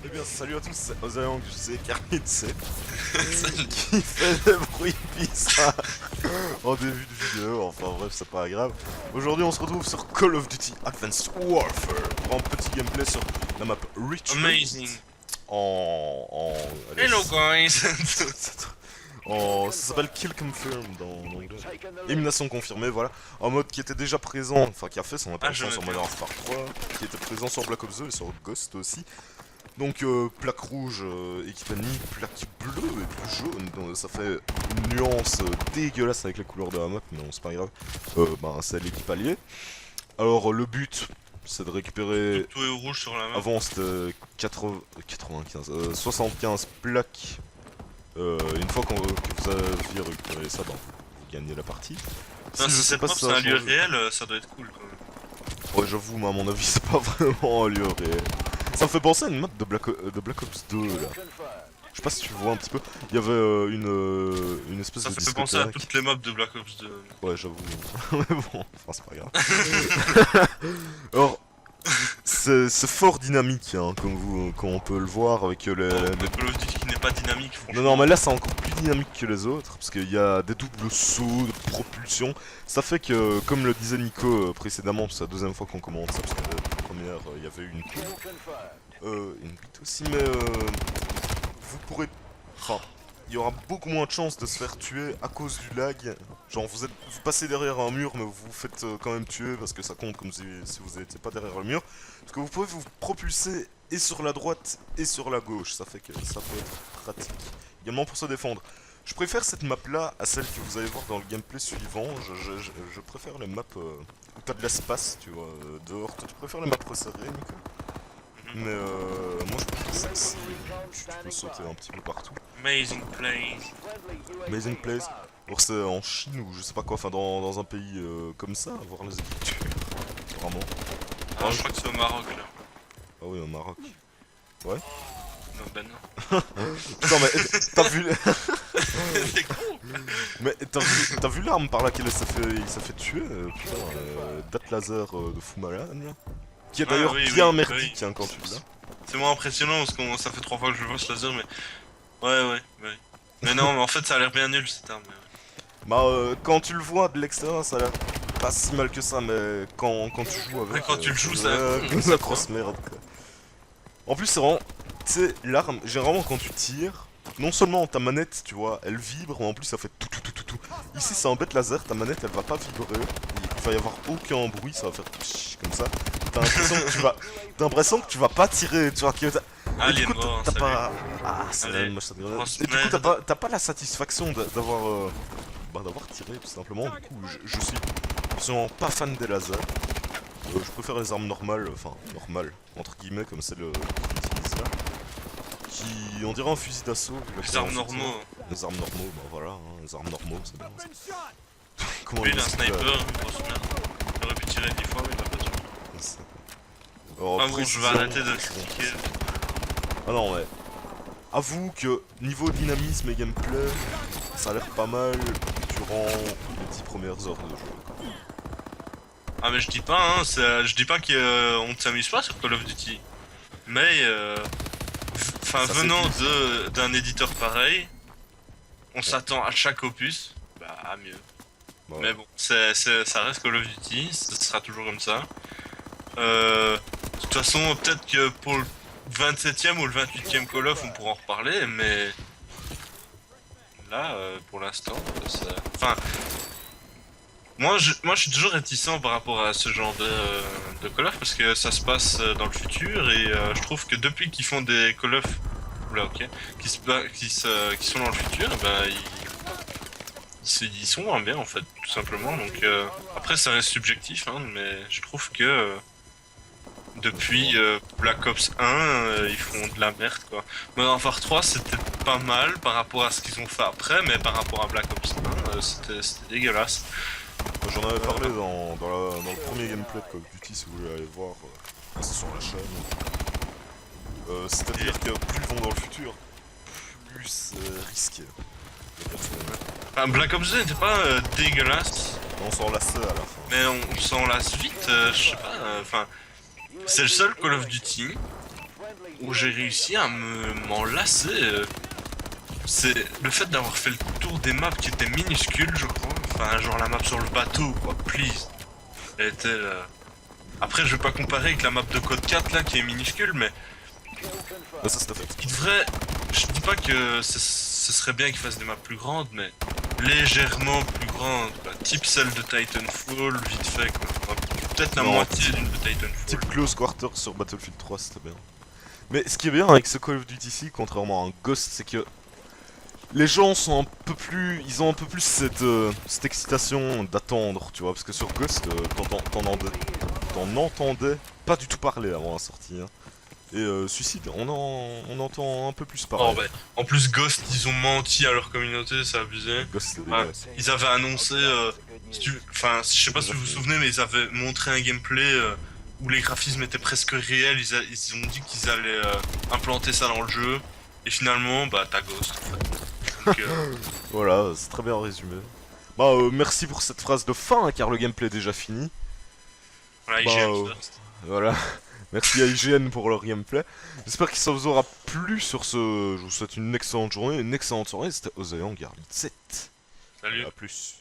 Eh bien, salut à tous, c'est Ozayang, je sais, Karmitse, Salut. qui fait des bruits bizarres en début de vidéo, enfin bref, c'est pas grave. Aujourd'hui, on se retrouve sur Call of Duty Advanced Warfare pour un petit gameplay sur la map Retreat. Amazing. Allez, Hello guys. ça s'appelle Kill Confirmed en anglais. Élimination confirmée, voilà. Un mode qui était déjà présent, enfin qui a fait son apparition je sur me Modern Warfare 3, qui était présent sur Black Ops 2 et sur Ghost aussi. Donc plaque rouge équipe ennemie, plaque bleue et plus jaune, donc ça fait une nuance dégueulasse avec les couleurs de la map, mais non c'est pas grave. C'est l'équipe alliée. Alors le but c'est de récupérer... Tout est rouge sur la main. Avant c'était 75 plaques. Une fois que vous avez récupéré ça, vous gagnez la partie. Non, si je sais cette pas map si c'est ça a un lieu changé. réel, ça doit être cool quand même. Ouais, j'avoue, mais à mon avis, c'est pas vraiment un lieu réel. Ça me fait penser à une map de Black Ops 2 là. Je sais pas si tu vois un petit peu. Il y avait une espèce Ça de fait penser à discothèque. toutes les maps de Black Ops 2. Ouais, j'avoue. Mais bon, enfin, c'est pas grave. Alors, c'est fort dynamique, hein, comme on peut le voir avec les. Le Call of Duty qui n'est pas dynamique, franchement. Non, mais là, c'est encore plus dynamique que les autres, parce qu'il y a des doubles sauts de propulsion. Ça fait que, comme le disait Nico précédemment, c'est la deuxième fois qu'on commente ça, parce que la première, il y avait une bite aussi, mais vous pourrez... Enfin, il y aura beaucoup moins de chances de se faire tuer à cause du lag. Genre, vous passez derrière un mur, mais vous vous faites quand même tuer, parce que ça compte comme si vous n'étiez pas derrière le mur. Parce que vous pouvez vous propulser et sur la droite et sur la gauche, ça fait que ça peut être pratique. Également pour se défendre. Je préfère cette map là à celle que vous allez voir dans le gameplay suivant. Je préfère les maps où t'as de l'espace, tu vois, dehors. Toi, tu préfères les maps resserrées, Nico? Mais moi je trouve que c'est sexy. Tu peux sauter un petit peu partout. Amazing place. Amazing place. Or c'est en Chine ou je sais pas quoi, enfin dans un pays comme ça, voir les écritures. Vraiment. Ah, je crois que c'est au Maroc là. Ah oui, au Maroc. Ouais. Non, ben non. Putain mais t'as vu... T'es con. Mais t'as vu l'arme par laquelle il s'est fait tuer putain, date laser de fou malade là. Qui est Ah, d'ailleurs oui, bien oui, merdique oui. hein, quand tu l'as. C'est moins impressionnant parce que ça fait 3 fois que je vois ce laser, mais. Ouais. Mais non, mais en fait ça a l'air bien nul cette arme. Bah quand tu le vois de l'extérieur ça a l'air pas si mal que ça, mais quand tu joues avec... Ouais, quand tu le joues, ça... la grosse merde quoi. En plus c'est vraiment... Tu sais, l'arme, généralement quand tu tires, non seulement ta manette, tu vois, elle vibre, mais en plus ça fait tout. Ici c'est un bête laser, ta manette elle va pas vibrer, il va y avoir aucun bruit, ça va faire pshh, comme ça. T'as l'impression que tu vas pas tirer, tu vois, et du Alien coup mort, t'as salut. pas... Ah, c'est Allez, moche cette grenade. grosse Et du coup merde. t'as pas la satisfaction d'avoir... d'avoir tiré tout simplement, du coup je suis absolument pas fan des lasers. Je préfère les armes normales, enfin normales, entre guillemets, comme celle qu'on utilise là. Qui, on dirait un fusil d'assaut. Les armes normaux. Les armes normaux, bah voilà, hein, les armes normaux, c'est bien ça. Comment Lui il a un dit, sniper, une grosse merde. Il aurait pu tirer 10 fois, mais il a pas tiré. Alors, Ah bon, je vais précision, arrêter de bon. critiquer. Ah non, ouais. Avoue que niveau dynamisme et gameplay, ça a l'air pas mal durant les 10 premières heures de jeu. Ah mais je dis pas, hein, je dis pas qu'on ne s'amuse pas sur Call of Duty. Mais, enfin, Ça, venant c'est d'un éditeur pareil, on s'attend à chaque opus, bah à mieux. Bah, Mais bon, ça reste Call of Duty, ce sera toujours comme ça. De toute façon, peut-être que pour le 27ème ou le 28ème Call of, on pourra en reparler, mais là, pour l'instant, ça... Enfin, moi je suis toujours réticent par rapport à ce genre de Call of parce que ça se passe dans le futur et je trouve que depuis qu'ils font des Call of, oula ok, qui sont dans le futur, bah ils sont moins bien en fait, tout simplement. Donc après ça reste subjectif, hein, mais je trouve que depuis Black Ops 1, ils font de la merde quoi. Modern Warfare 3 c'était pas mal par rapport à ce qu'ils ont fait après, mais par rapport à Black Ops 1, c'était dégueulasse. j'en avais parlé dans le premier gameplay de Call of Duty, si vous voulez aller voir, c'est sur la chaîne. C'est-à-dire que plus ils vont dans le futur, plus c'est risqué. Enfin, Black Ops 2 n'était pas dégueulasse, On s'en lassait à la fin. mais on s'en lasse vite, je sais pas, enfin... c'est le seul Call of Duty où j'ai réussi à m'en lasser, c'est le fait d'avoir fait le tour des maps qui étaient minuscules, je crois. Enfin, genre la map sur le bateau, quoi, please. Elle était... Après, je vais pas comparer avec la map de Code 4, là, qui est minuscule, mais... Bah, ça c'était fait. il devrait... Je dis pas que ce serait bien qu'ils fassent des maps plus grandes, mais légèrement plus grandes, quoi. Type celle de Titanfall, vite fait, quoi. Enfin, peut-être la Non, moitié d'une de Titanfall. Type Close Quarter sur Battlefield 3, c'était bien. Mais ce qui est bien avec ce Call of Duty ici, contrairement à un Ghost, c'est que les gens sont un peu plus... Ils ont un peu plus cette excitation d'attendre, tu vois. Parce que sur Ghost, t'en entendais pas du tout parler avant la sortie. Hein. Et Suicide, on entend un peu plus parler. Oh, bah, en plus, Ghost, ils ont menti à leur communauté, c'est abusé. Ghost, c'était Ouais, dégueulasse. ils avaient annoncé, enfin, je sais pas si vous vous souvenez, mais ils avaient montré un gameplay où les graphismes étaient presque réels. Ils ont dit qu'ils allaient implanter ça dans le jeu, et finalement, bah, t'as Ghost en fait. Donc, Voilà, c'est très bien résumé. Bah, merci pour cette phrase de fin, car le gameplay est déjà fini. voilà, Bah, IGN first. Voilà. Merci à IGN pour leur gameplay. J'espère que ça vous aura plu sur ce... Je vous souhaite une excellente journée, une excellente soirée. C'était Ozayan Garlit 7. Salut. A plus.